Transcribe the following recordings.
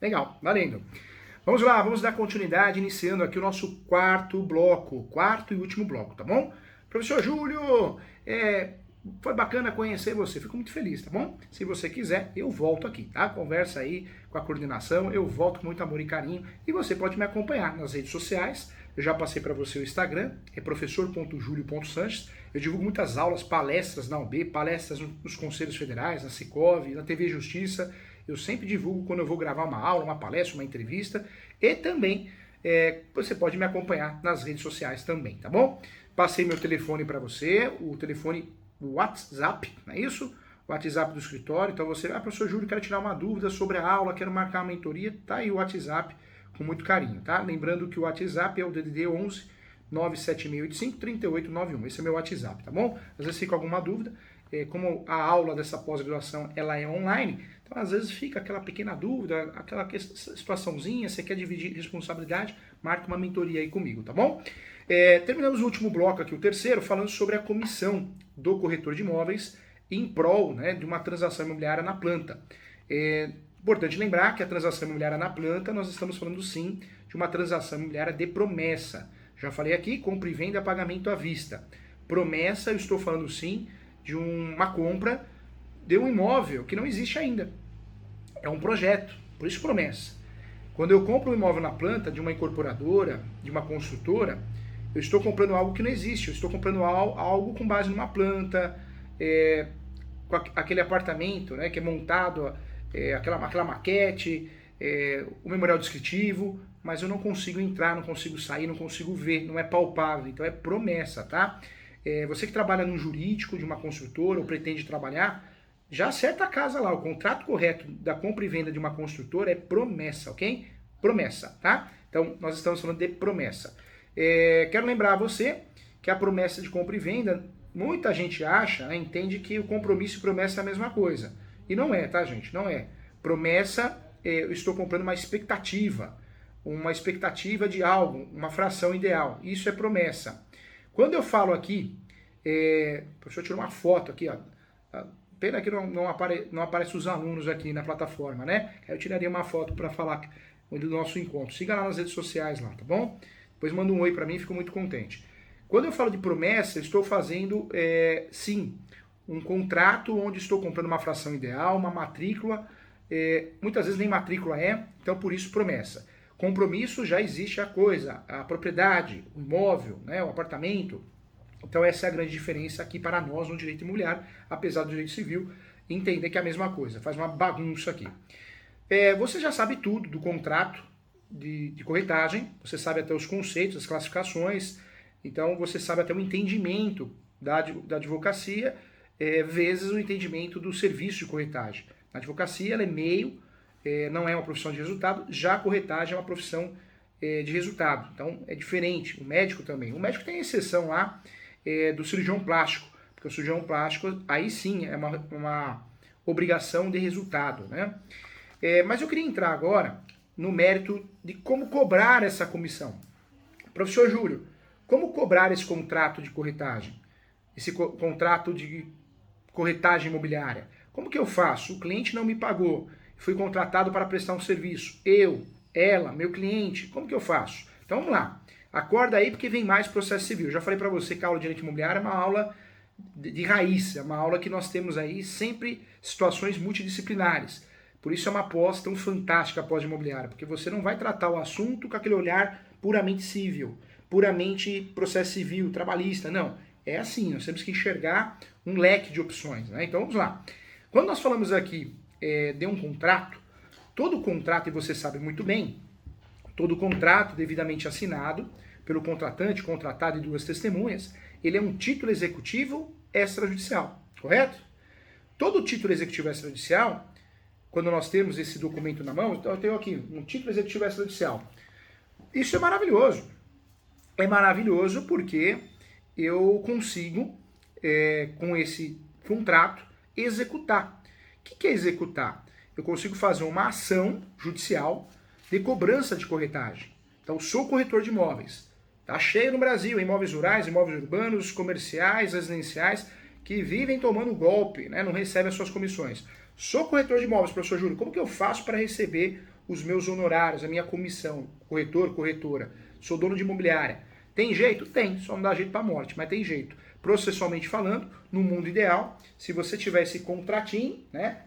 Legal, valendo. Vamos lá, vamos dar continuidade, iniciando aqui o nosso quarto bloco, quarto e último bloco, tá bom? Professor Júlio, foi bacana conhecer você, fico muito feliz, tá bom? Se você quiser, eu volto aqui, tá? Conversa aí com a coordenação, eu volto com muito amor e carinho e você pode me acompanhar nas redes sociais. Eu já passei para você o Instagram, é professor.julio.sanches. Eu divulgo muitas aulas, palestras na UB, palestras nos Conselhos Federais, na Sicov, na TV Justiça. Eu sempre divulgo quando eu vou gravar uma aula, uma palestra, uma entrevista. E também você pode me acompanhar nas redes sociais também, tá bom? Passei meu telefone para você, o telefone do WhatsApp, não é isso? O WhatsApp do escritório. Então você, professor Júlio, quero tirar uma dúvida sobre a aula, quero marcar uma mentoria. Tá aí o WhatsApp com muito carinho, tá? Lembrando que o WhatsApp é o DDD 11 97685 3891. Esse é meu WhatsApp, tá bom? Às vezes fica alguma dúvida. Como a aula dessa pós-graduação ela é online, então às vezes fica aquela pequena dúvida, aquela situaçãozinha, você quer dividir responsabilidade, marca uma mentoria aí comigo, tá bom? Terminamos o último bloco aqui, o terceiro, falando sobre a comissão do corretor de imóveis em prol, né, de uma transação imobiliária na planta. Importante lembrar que a transação imobiliária na planta, nós estamos falando sim de uma transação imobiliária de promessa. Já falei aqui, compra e venda, pagamento à vista. Promessa, eu estou falando sim de uma compra de um imóvel que não existe ainda. É um projeto, por isso promessa. Quando eu compro um imóvel na planta de uma incorporadora, de uma construtora, eu estou comprando algo que não existe, eu estou comprando algo com base numa planta, com aquele apartamento, né, que é montado, aquela maquete, o memorial descritivo, mas eu não consigo entrar, não consigo sair, não consigo ver, não é palpável, então é promessa, tá? Você que trabalha num jurídico de uma construtora ou pretende trabalhar, já acerta a casa lá, o contrato correto da compra e venda de uma construtora é promessa, ok? Promessa, tá? Então, nós estamos falando de promessa. Quero lembrar a você que a promessa de compra e venda, muita gente acha, né, entende que o compromisso e promessa é a mesma coisa. E não é, tá, gente? Não é. Promessa, eu estou comprando uma expectativa de algo, uma fração ideal. Isso é promessa. Quando eu falo aqui, deixa eu tirar uma foto aqui, ó. Pena que não aparece os alunos aqui na plataforma, né? Eu tiraria uma foto para falar do nosso encontro. Siga lá nas redes sociais lá, tá bom? Depois manda um oi para mim, fico muito contente. Quando eu falo de promessa, eu estou fazendo, sim, um contrato onde estou comprando uma fração ideal, uma matrícula, muitas vezes nem matrícula então por isso promessa. Compromisso já existe a coisa, a propriedade, o imóvel, né, o apartamento. Então essa é a grande diferença aqui para nós no direito imobiliário, apesar do direito civil entender que é a mesma coisa, faz uma bagunça aqui. Você já sabe tudo do contrato de corretagem, você sabe até os conceitos, as classificações, então você sabe até o entendimento da advocacia, vezes o entendimento do serviço de corretagem. A advocacia ela é meio, não é uma profissão de resultado, já a corretagem é uma profissão de resultado, então é diferente. O médico também, o médico tem exceção lá do cirurgião plástico, porque o cirurgião plástico aí sim é uma obrigação de resultado, né? Mas eu queria entrar agora no mérito de como cobrar essa comissão. Professor Júlio, como cobrar esse contrato de corretagem? Esse contrato de corretagem imobiliária? Como que eu faço? O cliente não me pagou, fui contratado para prestar um serviço. Eu, ela, meu cliente, como que eu faço? Então vamos lá. Acorda aí porque vem mais processo civil. Eu já falei para você que a aula de direito imobiliário é uma aula de raiz, é uma aula que nós temos aí sempre situações multidisciplinares. Por isso é uma pós tão fantástica a pós de imobiliário, porque você não vai tratar o assunto com aquele olhar puramente civil, puramente processo civil, trabalhista, não. É assim, nós temos que enxergar um leque de opções, né? Então vamos lá. Quando nós falamos aqui de um contrato, todo contrato, e você sabe muito bem, todo contrato devidamente assinado pelo contratante, contratado e duas testemunhas, ele é um título executivo extrajudicial, correto? Todo título executivo extrajudicial, quando nós temos esse documento na mão, então eu tenho aqui um título executivo extrajudicial. Isso é maravilhoso. É maravilhoso porque eu consigo, com esse contrato, executar. O que é executar? Eu consigo fazer uma ação judicial de cobrança de corretagem. Então, sou corretor de imóveis. Está cheio no Brasil, imóveis rurais, imóveis urbanos, comerciais, residenciais, que vivem tomando golpe, né? Não recebem as suas comissões. Sou corretor de imóveis, professor Júlio, como que eu faço para receber os meus honorários, a minha comissão? Corretor, corretora, sou dono de imobiliária. Tem jeito? Tem, só não dá jeito para morte, mas tem jeito. Processualmente falando, no mundo ideal, se você tiver esse contratinho, né,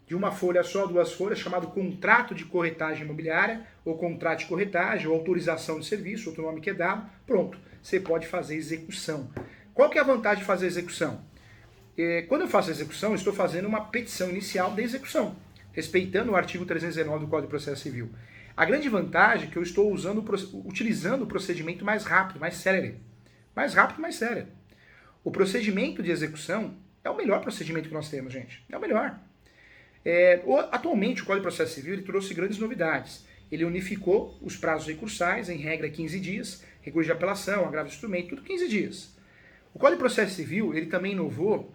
de uma folha só, 2 folhas, chamado contrato de corretagem imobiliária, ou contrato de corretagem, ou autorização de serviço, outro nome que é dado, pronto, você pode fazer execução. Qual que é a vantagem de fazer execução? Quando eu faço a execução, eu estou fazendo uma petição inicial de execução, respeitando o artigo 319 do Código de Processo Civil. A grande vantagem é que eu estou utilizando o procedimento mais rápido, mais célere. Mais rápido, mais célere. O procedimento de execução é o melhor procedimento que nós temos, gente. É o melhor. Atualmente, o Código de Processo Civil ele trouxe grandes novidades. Ele unificou os prazos recursais, em regra 15 dias, recurso de apelação, agravo de instrumento, tudo 15 dias. O Código de Processo Civil ele também inovou,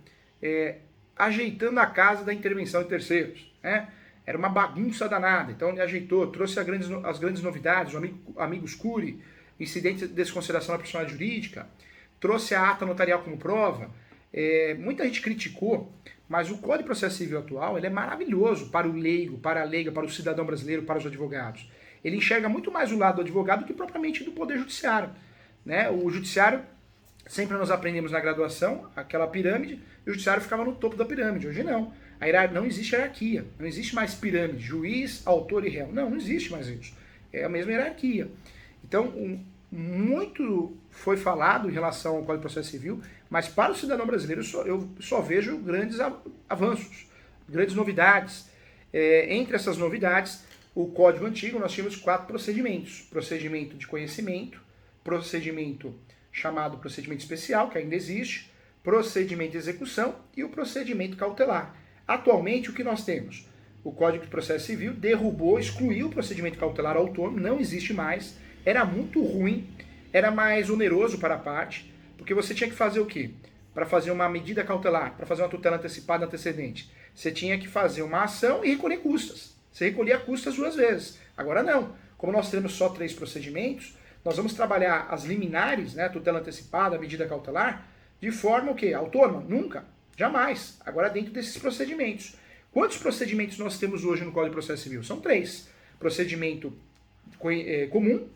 ajeitando a casa da intervenção de terceiros. Né? Era uma bagunça danada, então ele ajeitou, trouxe as grandes novidades, o amigos curiae, incidente de desconsideração da personalidade jurídica, trouxe a ata notarial como prova. Muita gente criticou, mas o Código de Processo Civil atual ele é maravilhoso para o leigo, para a leiga, para o cidadão brasileiro, para os advogados. Ele enxerga muito mais o lado do advogado do que propriamente do poder judiciário. Né? O judiciário, sempre nós aprendemos na graduação, aquela pirâmide, e o judiciário ficava no topo da pirâmide. Hoje não. Não existe hierarquia, não existe mais pirâmide, juiz, autor e réu. Não existe mais isso. É a mesma hierarquia. Então, muito foi falado em relação ao Código de Processo Civil, mas para o cidadão brasileiro eu só vejo grandes avanços, grandes novidades. Entre essas novidades, o Código Antigo, nós tínhamos 4 procedimentos. Procedimento de conhecimento, procedimento chamado procedimento especial, que ainda existe, procedimento de execução e o procedimento cautelar. Atualmente, o que nós temos? O Código de Processo Civil derrubou, excluiu o procedimento cautelar autônomo, não existe mais. Era muito ruim, era mais oneroso para a parte, porque você tinha que fazer o quê? Para fazer uma medida cautelar, para fazer uma tutela antecipada antecedente, você tinha que fazer uma ação e recolher custas. Você recolhia custas 2 vezes. Agora não. Como nós temos só 3 procedimentos, nós vamos trabalhar as liminares, né, tutela antecipada, medida cautelar, de forma o quê? Autônoma? Nunca. Jamais. Agora dentro desses procedimentos. Quantos procedimentos nós temos hoje no Código de Processo Civil? São 3. Procedimento comum,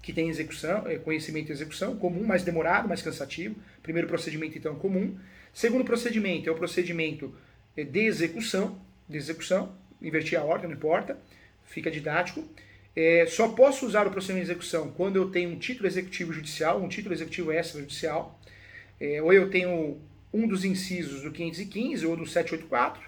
que tem execução, conhecimento e execução, comum, mais demorado, mais cansativo. Primeiro procedimento, então, comum. Segundo procedimento é o procedimento de execução, inverti a ordem, não importa, fica didático. Só posso usar o procedimento de execução quando eu tenho um título executivo judicial, um título executivo extrajudicial, ou eu tenho um dos incisos do 515 ou do 784,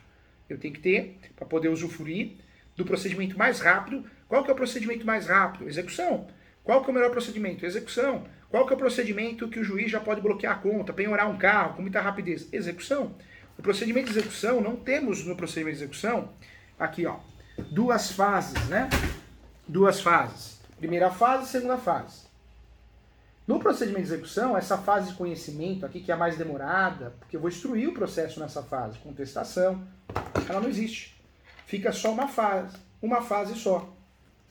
eu tenho que ter, para poder usufruir do procedimento mais rápido. Qual que é o procedimento mais rápido? Execução. Qual que é o melhor procedimento? Execução. Qual que é o procedimento que o juiz já pode bloquear a conta, penhorar um carro com muita rapidez? Execução. O procedimento de execução, não temos no procedimento de execução, aqui ó, 2 fases, né? 2 fases. Primeira fase, segunda fase. No procedimento de execução, essa fase de conhecimento aqui, que é a mais demorada, porque eu vou instruir o processo nessa fase, contestação, ela não existe. Fica só uma fase só.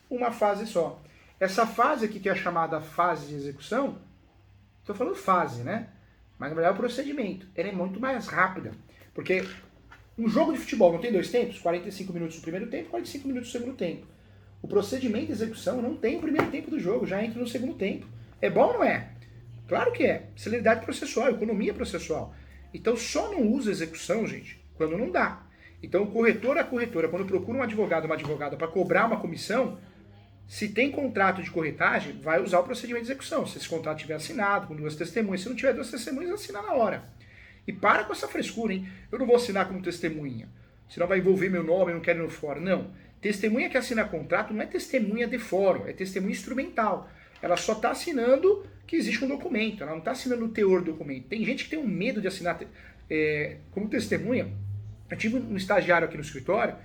Uma fase só. Essa fase aqui, que é a chamada fase de execução, estou falando fase, né? Mas na verdade é o procedimento. Ela é muito mais rápida. Porque um jogo de futebol não tem 2 tempos? 45 minutos no primeiro tempo, 45 minutos no segundo tempo. O procedimento de execução não tem o primeiro tempo do jogo, já entra no segundo tempo. É bom ou não é? Claro que é. Celeridade processual, economia processual. Então só não usa execução, gente, quando não dá. Então o corretor, a corretora, quando procura um advogado ou uma advogada para cobrar uma comissão, se tem contrato de corretagem, vai usar o procedimento de execução. Se esse contrato tiver assinado com 2 testemunhas, se não tiver 2 testemunhas, assina na hora. E para com essa frescura, hein? Eu não vou assinar como testemunha, senão vai envolver meu nome, eu não quero ir no fórum. Não. Testemunha que assina contrato não é testemunha de fórum, é testemunha instrumental. Ela só está assinando que existe um documento, ela não está assinando o teor do documento. Tem gente que tem um medo de assinar como testemunha. Eu tive um estagiário aqui no escritório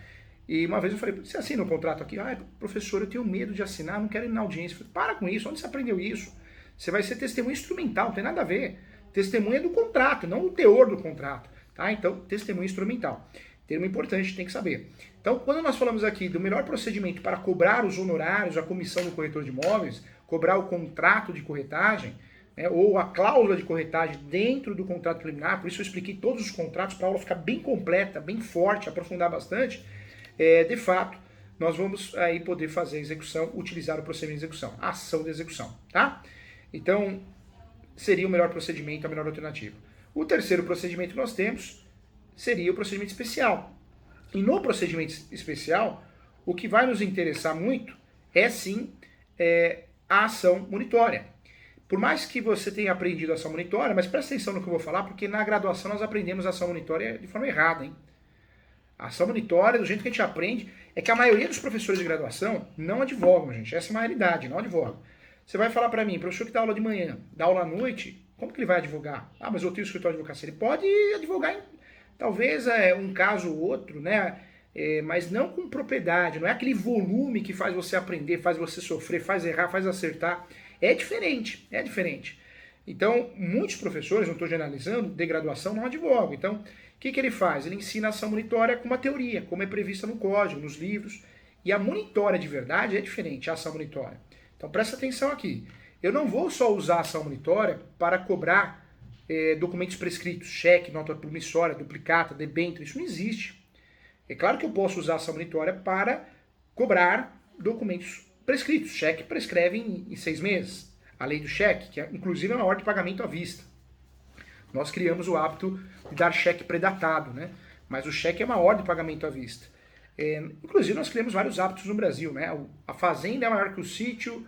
e uma vez eu falei, você assina o contrato aqui? Ah, professor, eu tenho medo de assinar, não quero ir na audiência. Eu falei, para com isso, onde você aprendeu isso? Você vai ser testemunha instrumental, não tem nada a ver. Testemunha do contrato, não o teor do contrato. Tá? Então, testemunha instrumental. Termo importante, tem que saber. Então, quando nós falamos aqui do melhor procedimento para cobrar os honorários, a comissão do corretor de imóveis, cobrar o contrato de corretagem, né, ou a cláusula de corretagem dentro do contrato preliminar, por isso eu expliquei todos os contratos para a aula ficar bem completa, bem forte, aprofundar bastante, de fato, nós vamos aí poder fazer a execução, utilizar o procedimento de execução, a ação de execução, tá? Então, seria o melhor procedimento, a melhor alternativa. O terceiro procedimento que nós temos seria o procedimento especial. E no procedimento especial, o que vai nos interessar muito é sim a ação monitória. Por mais que você tenha aprendido a ação monitória, mas presta atenção no que eu vou falar, porque na graduação nós aprendemos a ação monitória de forma errada, hein? A ação monitória, do jeito que a gente aprende, é que a maioria dos professores de graduação não advogam, gente. Essa é uma realidade, não advogam. Você vai falar para mim, professor que dá aula de manhã, dá aula à noite, como que ele vai advogar? Ah, mas eu tenho escritório de advocacia. Ele pode advogar em, talvez, um caso ou outro, né? Mas não com propriedade, não é aquele volume que faz você aprender, faz você sofrer, faz errar, faz acertar. É diferente, é diferente. Então, muitos professores, não estou generalizando, de graduação não advogam. Então, o que ele faz? Ele ensina a ação monitória com uma teoria, como é prevista no código, nos livros. E a monitória de verdade é diferente, a ação monitória. Então, presta atenção aqui. Eu não vou só usar a ação monitória para cobrar documentos prescritos, cheque, nota promissória, duplicata, debênture, isso não existe. É claro que eu posso usar a ação monitória para cobrar documentos prescritos. Cheque prescreve em 6 meses. A lei do cheque, que inclusive é uma ordem de pagamento à vista. Nós criamos o hábito de dar cheque predatado, né? Mas o cheque é uma ordem de pagamento à vista. Inclusive nós criamos vários hábitos no Brasil, né? A fazenda é maior que o sítio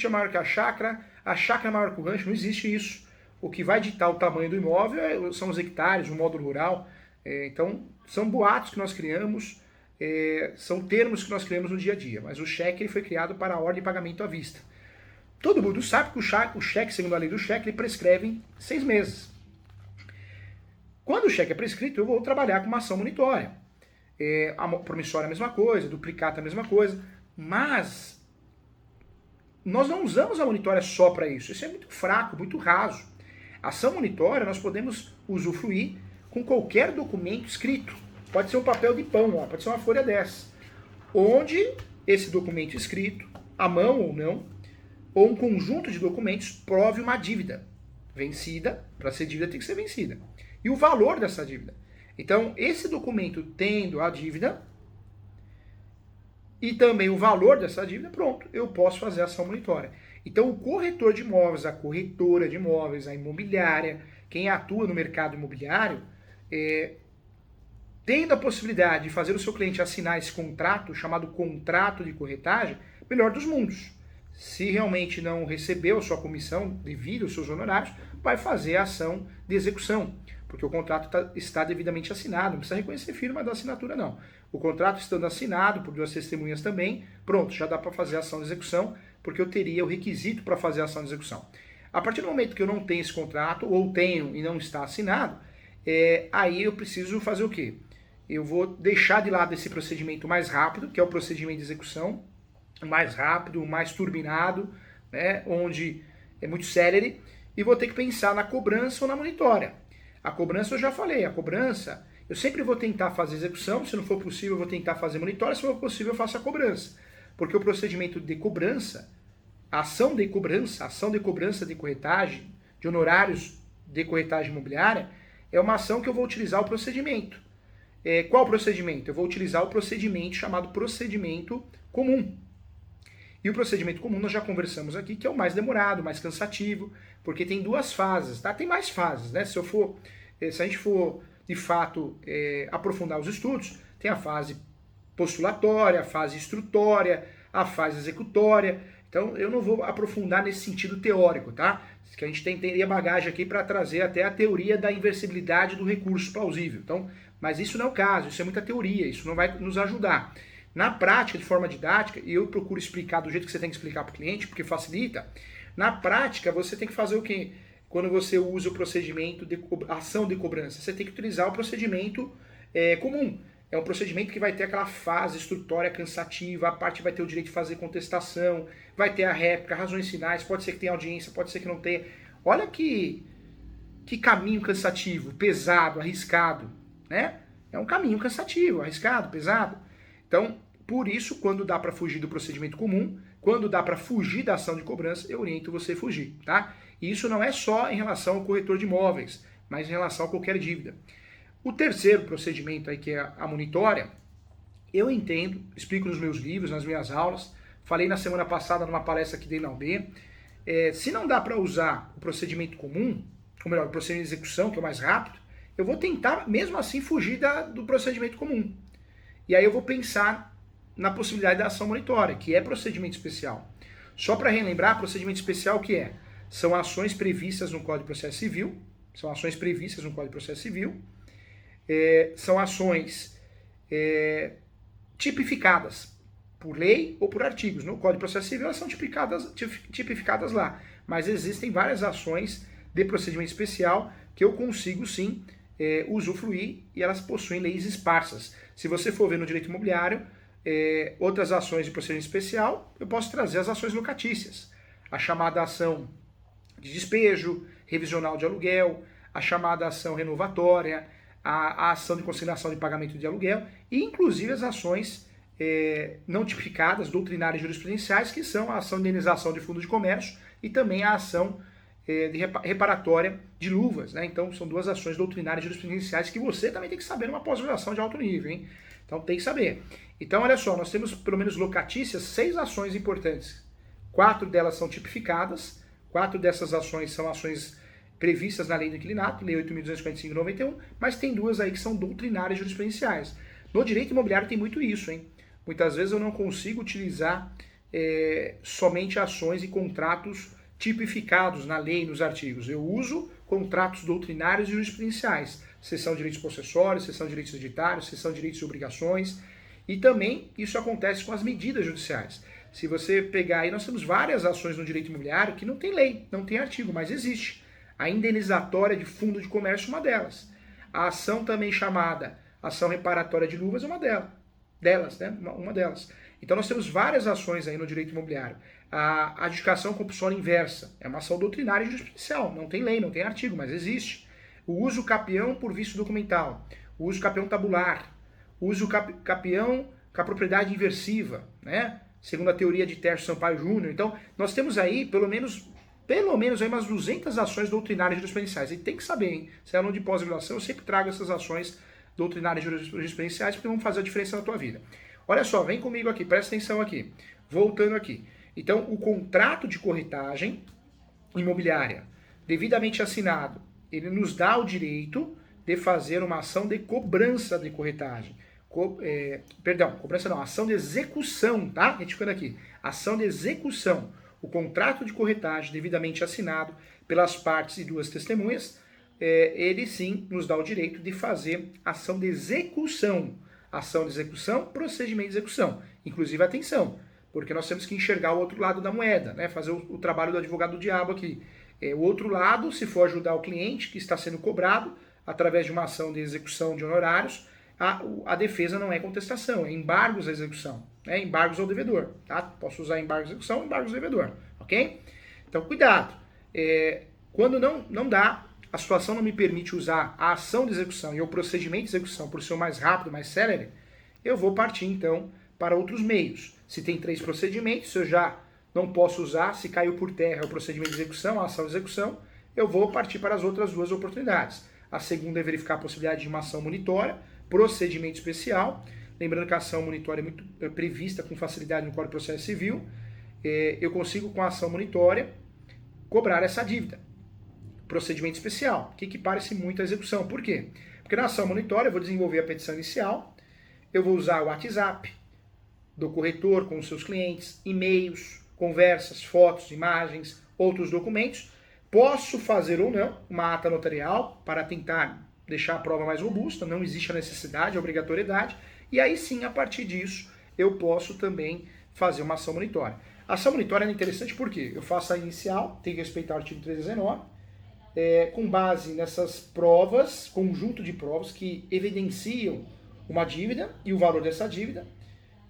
é maior que a chácara é maior que o rancho, não existe isso. O que vai ditar o tamanho do imóvel são os hectares, o módulo rural. Então, são boatos que nós criamos, são termos que nós criamos no dia a dia, mas o cheque ele foi criado para a ordem de pagamento à vista. Todo mundo sabe que o cheque, segundo a lei do cheque, ele prescreve em 6 meses. Quando o cheque é prescrito, eu vou trabalhar com uma ação monitória. A promissória é a mesma coisa, duplicata é a mesma coisa, mas nós não usamos a monitória só para isso. Isso é muito fraco, muito raso. A ação monitória nós podemos usufruir com qualquer documento escrito. Pode ser um papel de pão, ó, pode ser uma folha dessa. Onde esse documento escrito, à mão ou não, ou um conjunto de documentos, prove uma dívida vencida. Para ser dívida tem que ser vencida. E o valor dessa dívida. Então, esse documento tendo a dívida e também o valor dessa dívida, pronto, eu posso fazer a ação monitória. Então, o corretor de imóveis, a corretora de imóveis, a imobiliária, quem atua no mercado imobiliário, tendo a possibilidade de fazer o seu cliente assinar esse contrato, chamado contrato de corretagem, melhor dos mundos. Se realmente não recebeu a sua comissão devido aos seus honorários, vai fazer a ação de execução, porque o contrato está devidamente assinado, não precisa reconhecer firma da assinatura não. O contrato estando assinado por 2 testemunhas também, pronto, já dá para fazer a ação de execução, porque eu teria o requisito para fazer a ação de execução. A partir do momento que eu não tenho esse contrato, ou tenho e não está assinado, aí eu preciso fazer o quê? Eu vou deixar de lado esse procedimento mais rápido, que é o procedimento de execução, mais rápido, mais turbinado, né, onde é muito célere, e vou ter que pensar na cobrança ou na monitória. A cobrança eu já falei, a cobrança eu sempre vou tentar fazer execução, se não for possível eu vou tentar fazer monitória, se for possível eu faço a cobrança. Porque o procedimento de cobrança, a ação de cobrança de corretagem, de honorários de corretagem imobiliária, é uma ação que eu vou utilizar o procedimento. Qual procedimento? Eu vou utilizar o procedimento chamado procedimento comum. E o procedimento comum nós já conversamos aqui, que é o mais demorado, mais cansativo, porque tem 2 fases, tá? Tem mais fases, né? Se a gente for, de fato, aprofundar os estudos, tem a fase postulatória, a fase instrutória, a fase executória. Então, eu não vou aprofundar nesse sentido teórico, tá? Que a gente teria bagagem aqui para trazer até a teoria da inversibilidade do recurso plausível. Então, mas isso não é o caso, isso é muita teoria, isso não vai nos ajudar. Na prática, de forma didática, e eu procuro explicar do jeito que você tem que explicar para o cliente, porque facilita, na prática você tem que fazer o quê? Quando você usa o procedimento de ação de cobrança, você tem que utilizar o procedimento comum. É um procedimento que vai ter aquela fase instrutória cansativa, a parte vai ter o direito de fazer contestação, vai ter a réplica, razões finais, pode ser que tenha audiência, pode ser que não tenha. Olha que caminho cansativo, pesado, arriscado, né? É um caminho cansativo, arriscado, pesado. Então, Por isso, quando dá para fugir do procedimento comum, quando dá para fugir da ação de cobrança, eu oriento você a fugir, tá? E isso não é só em relação ao corretor de imóveis, mas em relação a qualquer dívida. O terceiro procedimento aí, que é a monitória, eu entendo, explico nos meus livros, nas minhas aulas, falei na semana passada numa palestra que dei na UB, se não dá para usar o procedimento comum, ou melhor, o procedimento de execução, que é o mais rápido, eu vou tentar, mesmo assim, fugir do procedimento comum. E aí eu vou pensar na possibilidade da ação monitória, que é procedimento especial. Só para relembrar, procedimento especial o que é? São ações previstas no Código de Processo Civil, são ações previstas no Código de Processo Civil, são ações tipificadas por lei ou por artigos. No Código de Processo Civil elas são tipificadas lá, mas existem várias ações de procedimento especial que eu consigo sim usufruir e elas possuem leis esparsas. Se você for ver no direito imobiliário, outras ações de procedimento especial, eu posso trazer as ações locatícias, a chamada ação de despejo, revisional de aluguel, a chamada ação renovatória, a ação de consignação de pagamento de aluguel e inclusive as ações não tipificadas, doutrinárias e jurisprudenciais, que são a ação de indenização de fundo de comércio e também a ação de reparatória de luvas, né? Então são duas ações doutrinárias e jurisprudenciais que você também tem que saber numa pós-graduação de alto nível, hein? Então tem que saber. Então olha só, nós temos pelo menos locatícias 6 ações importantes. 4 delas são tipificadas, 4 dessas ações são ações previstas na lei do inquilinato, lei 8.245/91, mas tem 2 aí que são doutrinárias e jurisprudenciais. No direito imobiliário tem muito isso, hein? Muitas vezes eu não consigo utilizar somente ações e contratos tipificados na lei e nos artigos. Eu uso contratos doutrinários e jurisprudenciais, seção de direitos possessórios, seção de direitos hereditários, seção de direitos e obrigações, e também isso acontece com as medidas judiciais. Se você pegar aí, nós temos várias ações no direito imobiliário que não tem lei, não tem artigo, mas existe. A indenizatória de fundo de comércio é uma delas. A ação também chamada ação reparatória de luvas é uma delas, né? Uma delas. Então nós temos várias ações aí no direito imobiliário. A adjudicação compulsória inversa é uma ação doutrinária e jurisprudencial. Não tem lei, não tem artigo, mas existe. O uso capião por vício documental. O uso capião tabular. O uso capião com a propriedade inversiva, né? Segundo a teoria de Tércio Sampaio Júnior. Então nós temos aí pelo menos aí umas 200 ações doutrinárias e jurisprudenciais. E tem que saber, hein? Se é aluno de pós-graduação, eu sempre trago essas ações doutrinárias e jurisprudenciais porque vão fazer a diferença na tua vida. Olha só, vem comigo aqui, presta atenção aqui. Voltando aqui. Então, o contrato de corretagem imobiliária, devidamente assinado, ele nos dá o direito de fazer uma ação de cobrança de corretagem. Cobrança não, ação de execução, tá? Retificando aqui. Ação de execução. O contrato de corretagem devidamente assinado pelas partes e 2 testemunhas, ele sim nos dá o direito de fazer ação de execução. Ação de execução, procedimento de execução. Inclusive, atenção, porque nós temos que enxergar o outro lado da moeda, né? Fazer o trabalho do advogado do diabo aqui. O outro lado, se for ajudar o cliente que está sendo cobrado, através de uma ação de execução de honorários, a defesa não é contestação, é embargos à execução, né? Embargos ao devedor, tá? Posso usar embargos à execução, embargos ao devedor, ok? Então, cuidado. Quando não dá, a situação não me permite usar a ação de execução e o procedimento de execução por ser mais rápido, mais célere, eu vou partir, então, para outros meios. Se tem 3 procedimentos, eu já não posso usar, se caiu por terra o procedimento de execução, a ação de execução, eu vou partir para as outras 2 oportunidades. A segunda é verificar a possibilidade de uma ação monitória, procedimento especial, lembrando que a ação monitória é muito prevista com facilidade no Código de Processo Civil, eu consigo com a ação monitória cobrar essa dívida. Procedimento especial, que equipara-se muito à execução. Por quê? Porque na ação monitória eu vou desenvolver a petição inicial, eu vou usar o WhatsApp do corretor com os seus clientes, e-mails, conversas, fotos, imagens, outros documentos. Posso fazer ou não uma ata notarial para tentar deixar a prova mais robusta, não existe a necessidade, a obrigatoriedade, e aí sim, a partir disso, eu posso também fazer uma ação monitória. A ação monitória é interessante porque eu faço a inicial, tenho que respeitar o artigo 319, com base nessas provas, conjunto de provas que evidenciam uma dívida e o valor dessa dívida,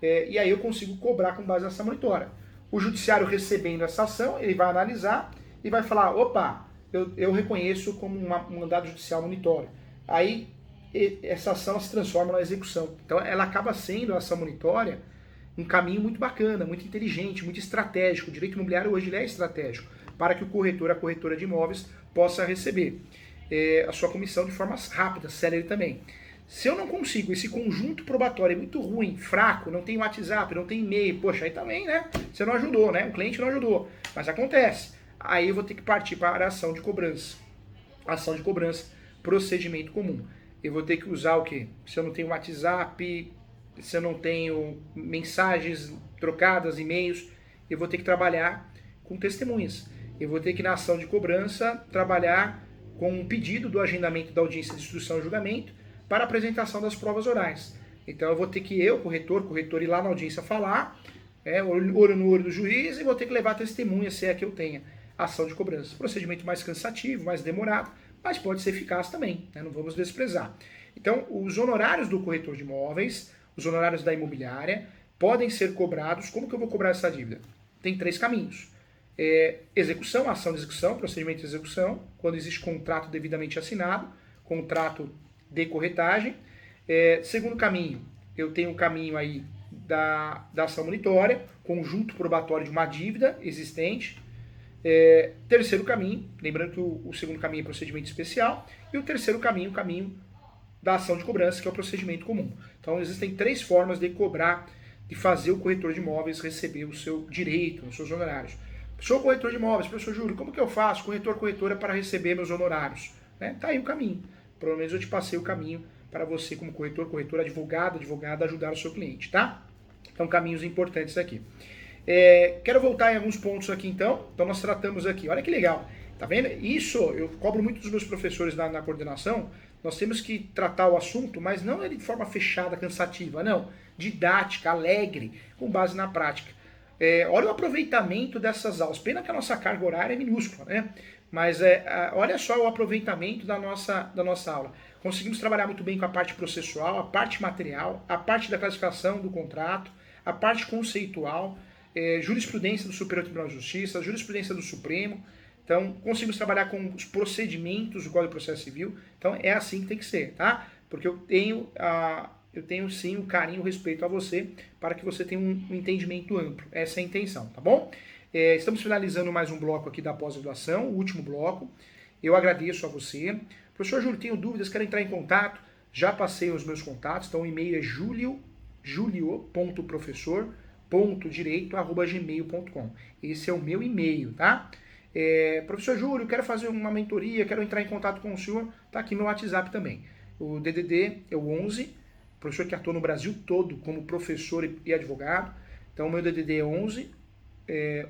e aí eu consigo cobrar com base nessa monitória. O judiciário recebendo essa ação, ele vai analisar e vai falar, opa, eu reconheço como um mandado judicial monitório. Aí essa ação se transforma na execução. Então ela acaba sendo a ação monitória um caminho muito bacana, muito inteligente, muito estratégico. O direito imobiliário hoje ele é estratégico para que o corretor, a corretora de imóveis, possa receber a sua comissão de forma rápida, célere também. Se eu não consigo, esse conjunto probatório é muito ruim, fraco, não tem WhatsApp, não tem e-mail, poxa, aí também, né? Você não ajudou, né? O cliente não ajudou. Mas acontece. Aí eu vou ter que partir para a ação de cobrança. Ação de cobrança, procedimento comum. Eu vou ter que usar o quê? Se eu não tenho WhatsApp, se eu não tenho mensagens trocadas, e-mails, eu vou ter que trabalhar com testemunhas. Eu vou ter que, na ação de cobrança, trabalhar com um pedido do agendamento da audiência de instrução e julgamento para apresentação das provas orais. Então eu vou ter que corretor, ir lá na audiência falar, olho no olho do juiz, e vou ter que levar testemunha, se é que eu tenha ação de cobrança. Procedimento mais cansativo, mais demorado, mas pode ser eficaz também, né? Não vamos desprezar. Então, os honorários do corretor de imóveis, os honorários da imobiliária, podem ser cobrados. Como que eu vou cobrar essa dívida? Tem 3 caminhos. Execução, ação de execução, procedimento de execução, quando existe contrato devidamente assinado, contrato de corretagem. Segundo caminho, eu tenho o caminho aí da ação monitória, conjunto probatório de uma dívida existente. Terceiro caminho, lembrando que o segundo caminho é procedimento especial, e o terceiro caminho, o caminho da ação de cobrança, que é o procedimento comum. Então existem 3 formas de cobrar, de fazer o corretor de imóveis receber o seu direito, os seus honorários. Sou corretor de imóveis, professor Júlio, como que eu faço? Corretora para receber meus honorários. Tá aí o caminho. Pelo menos eu te passei o caminho para você, como corretor, advogada, ajudar o seu cliente, tá? Então, caminhos importantes aqui. Quero voltar em alguns pontos aqui, então. Então, nós tratamos aqui. Olha que legal. Tá vendo? Isso eu cobro muito dos meus professores na coordenação. Nós temos que tratar o assunto, mas não de forma fechada, cansativa, não. Didática, alegre, com base na prática. Olha o aproveitamento dessas aulas. Pena que a nossa carga horária é minúscula, né? Mas olha só o aproveitamento da nossa aula. Conseguimos trabalhar muito bem com a parte processual, a parte material, a parte da classificação do contrato, a parte conceitual, jurisprudência do Superior Tribunal de Justiça, jurisprudência do Supremo. Então, conseguimos trabalhar com os procedimentos do Código de Processo Civil. Então, é assim que tem que ser, tá? Porque eu tenho sim o carinho, o respeito a você, para que você tenha um entendimento amplo. Essa é a intenção, tá bom? Estamos finalizando mais um bloco aqui da pós-graduação, o último bloco. Eu agradeço a você. Professor Júlio, tenho dúvidas, quero entrar em contato. Já passei os meus contatos, então o e-mail é julio.professor.direito@gmail.com. Esse é o meu e-mail, tá? Professor Júlio, quero fazer uma mentoria, quero entrar em contato com o senhor. Tá aqui meu WhatsApp também. O DDD é o 11, professor que atua no Brasil todo como professor e advogado. Então, o meu DDD é 11,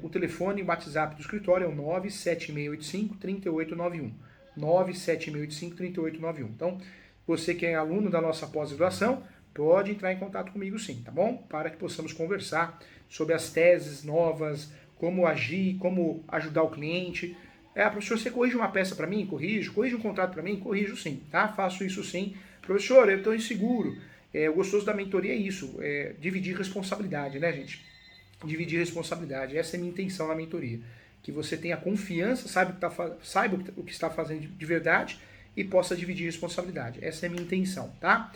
o telefone, o WhatsApp do escritório é o 97685-3891. 97685-3891. Então, você que é aluno da nossa pós-graduação, pode entrar em contato comigo sim, tá bom? Para que possamos conversar sobre as teses novas, como agir, como ajudar o cliente. Professor, você corrige uma peça para mim? Corrijo. Corrige um contrato para mim? Corrijo sim, tá? Faço isso sim. Professor, eu estou inseguro. O gostoso da mentoria é isso, dividir responsabilidade, né, gente? Dividir responsabilidade. Essa é a minha intenção na mentoria. Que você tenha confiança, saiba o que está fazendo de verdade e possa dividir responsabilidade. Essa é a minha intenção, tá?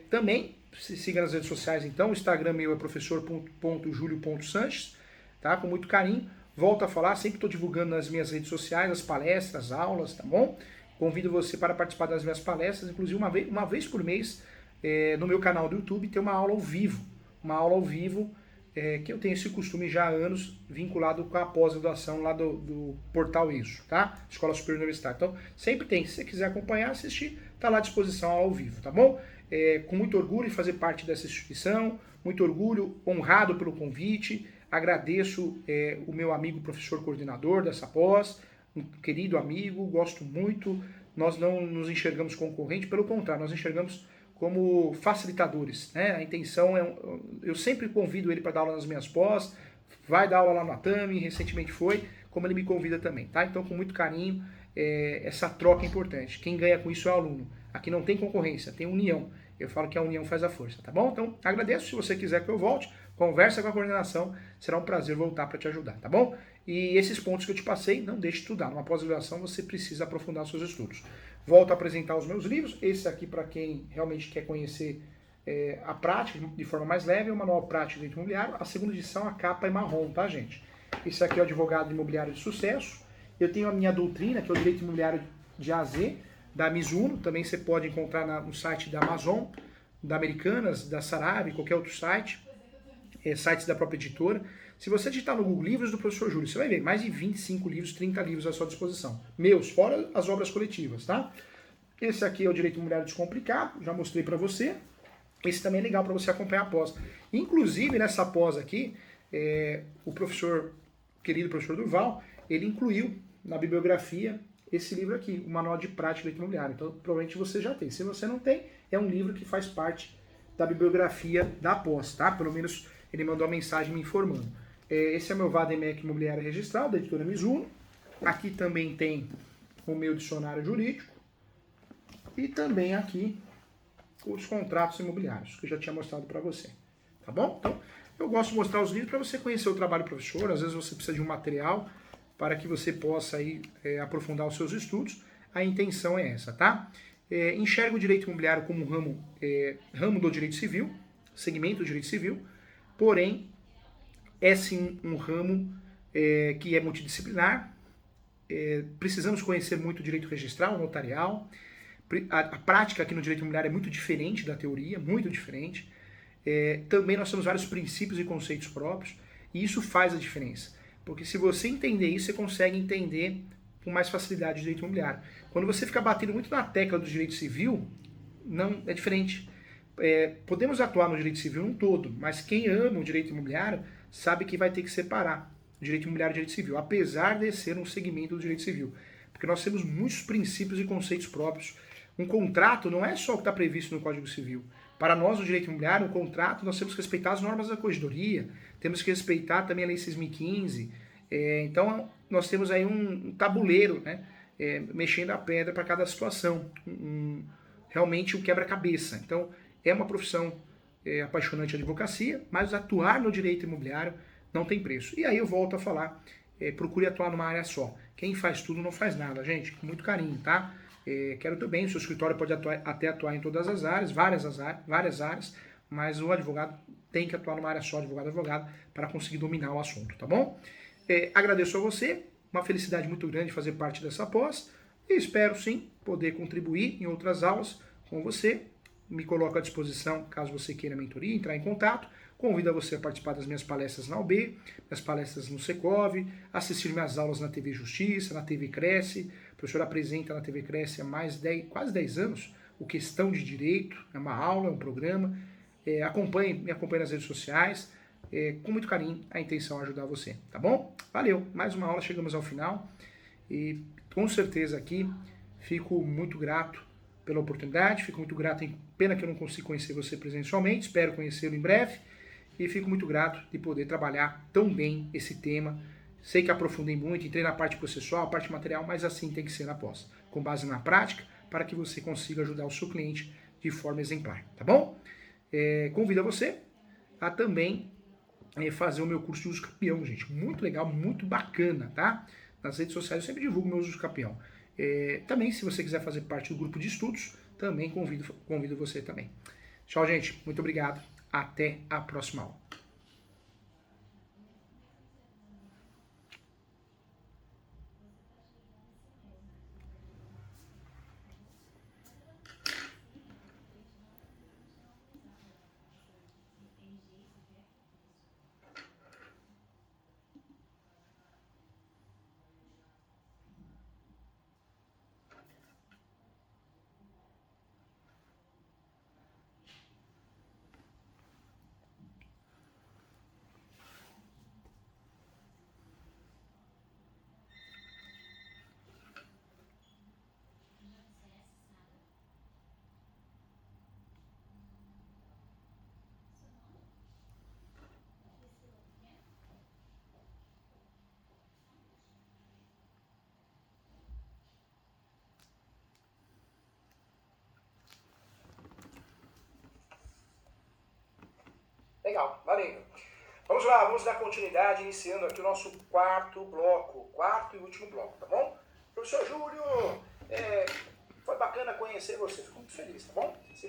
Também, siga nas redes sociais então, o Instagram meu é professor.julio.sanches, tá? Com muito carinho. Volto a falar, sempre estou divulgando nas minhas redes sociais as palestras, as aulas, tá bom? Convido você para participar das minhas palestras, inclusive uma vez por mês, no meu canal do YouTube, tem uma aula ao vivo. Uma aula ao vivo, que eu tenho esse costume já há anos, vinculado com a pós-graduação lá do Portal Isso, tá? Escola Superior Universitária. Então, sempre tem. Se você quiser acompanhar, assistir, tá lá à disposição ao vivo, tá bom? Com muito orgulho de fazer parte dessa instituição, muito orgulho, honrado pelo convite. Agradeço o meu amigo professor coordenador dessa pós, um querido amigo, gosto muito. Nós não nos enxergamos concorrente, pelo contrário, nós enxergamos como facilitadores, né? A intenção eu sempre convido ele para dar aula nas minhas pós, vai dar aula lá no Atami, recentemente foi, como ele me convida também, tá? Então, com muito carinho, essa troca é importante. Quem ganha com isso é o aluno. Aqui não tem concorrência, tem união. Eu falo que a união faz a força, tá bom? Então, agradeço. Se você quiser que eu volte, conversa com a coordenação, será um prazer voltar para te ajudar, tá bom? E esses pontos que eu te passei, não deixe de estudar. Numa pós-graduação, você precisa aprofundar seus estudos. Volto a apresentar os meus livros. Esse aqui para quem realmente quer conhecer a prática de forma mais leve é o Manual Prático de Direito Imobiliário. A segunda edição, a capa é marrom, tá, gente? Esse aqui é o Advogado Imobiliário de Sucesso. Eu tenho a minha doutrina, que é o Direito Imobiliário de A a Z, da Mizuno. Também você pode encontrar no site da Amazon, da Americanas, da Saraiva, qualquer outro site, sites da própria editora. Se você digitar no Google Livros do Professor Júlio, você vai ver mais de 25 livros, 30 livros à sua disposição. Meus, fora as obras coletivas, tá? Esse aqui é o Direito Imobiliário Descomplicado, já mostrei para você. Esse também é legal para você acompanhar a pós. Inclusive, nessa pós aqui, o professor, querido professor Durval, ele incluiu na bibliografia esse livro aqui, o Manual de Prática de Direito Imobiliário. Então, provavelmente você já tem. Se você não tem, é um livro que faz parte da bibliografia da pós, tá? Pelo menos ele mandou uma mensagem me informando. Esse é meu Vademec Imobiliário Registrado, da editora Mizuno. Aqui também tem o meu dicionário jurídico. E também aqui os contratos imobiliários, que eu já tinha mostrado para você. Tá bom? Então, eu gosto de mostrar os livros para você conhecer o trabalho do professor. Às vezes você precisa de um material para que você possa aí, aprofundar os seus estudos. A intenção é essa, tá? Enxergo o direito imobiliário como um ramo do direito civil, segmento do direito civil, porém, é sim um ramo que é multidisciplinar. Precisamos conhecer muito o direito registral, notarial. A prática aqui no direito imobiliário é muito diferente da teoria, muito diferente. Também nós temos vários princípios e conceitos próprios, e isso faz a diferença. Porque se você entender isso, você consegue entender com mais facilidade o direito imobiliário. Quando você fica batendo muito na tecla do direito civil, não é diferente. Podemos atuar no direito civil num todo, mas quem ama o direito imobiliário sabe que vai ter que separar o direito imobiliário e o direito civil, apesar de ser um segmento do direito civil. Porque nós temos muitos princípios e conceitos próprios. Um contrato não é só o que está previsto no Código Civil. Para nós, no direito imobiliário, um contrato, nós temos que respeitar as normas da corregedoria, temos que respeitar também a Lei 6.015. Então, nós temos aí um tabuleiro, né, mexendo a pedra para cada situação. Realmente um quebra-cabeça. Então, é uma profissão apaixonante a advocacia, mas atuar no direito imobiliário não tem preço. E aí eu volto a falar, procure atuar numa área só. Quem faz tudo não faz nada, gente, com muito carinho, tá? Quero teu bem, o seu escritório pode até atuar em todas as áreas, várias áreas, mas o advogado tem que atuar numa área só, advogado, para conseguir dominar o assunto, tá bom? Agradeço a você, uma felicidade muito grande fazer parte dessa pós, e espero sim poder contribuir em outras aulas com você. Me coloco à disposição caso você queira mentoria, entrar em contato. Convido a você a participar das minhas palestras na UB, minhas palestras no Secov, assistir minhas aulas na TV Justiça, na TV Cresce. O professor apresenta na TV Cresce há quase 10 anos o Questão de Direito, é uma aula, é um programa. Me acompanhe nas redes sociais. Com muito carinho, a intenção é ajudar você, tá bom? Valeu, mais uma aula, chegamos ao final. E com certeza aqui fico muito grato pela oportunidade, fico muito grato, pena que eu não consigo conhecer você presencialmente, espero conhecê-lo em breve, e fico muito grato de poder trabalhar tão bem esse tema. Sei que aprofundei muito, entrei na parte processual, parte material, mas assim tem que ser na pós, com base na prática, para que você consiga ajudar o seu cliente de forma exemplar, tá bom? Convido a você a também fazer o meu curso de uso campeão, gente, muito legal, muito bacana, tá? Nas redes sociais eu sempre divulgo meu uso campeão. Também, se você quiser fazer parte do grupo de estudos, também convido você também. Tchau, gente. Muito obrigado. Até a próxima aula. Legal, valeu. Vamos lá, vamos dar continuidade, iniciando aqui o nosso quarto e último bloco, tá bom? Professor Júlio, foi bacana conhecer você, fico muito feliz, tá bom?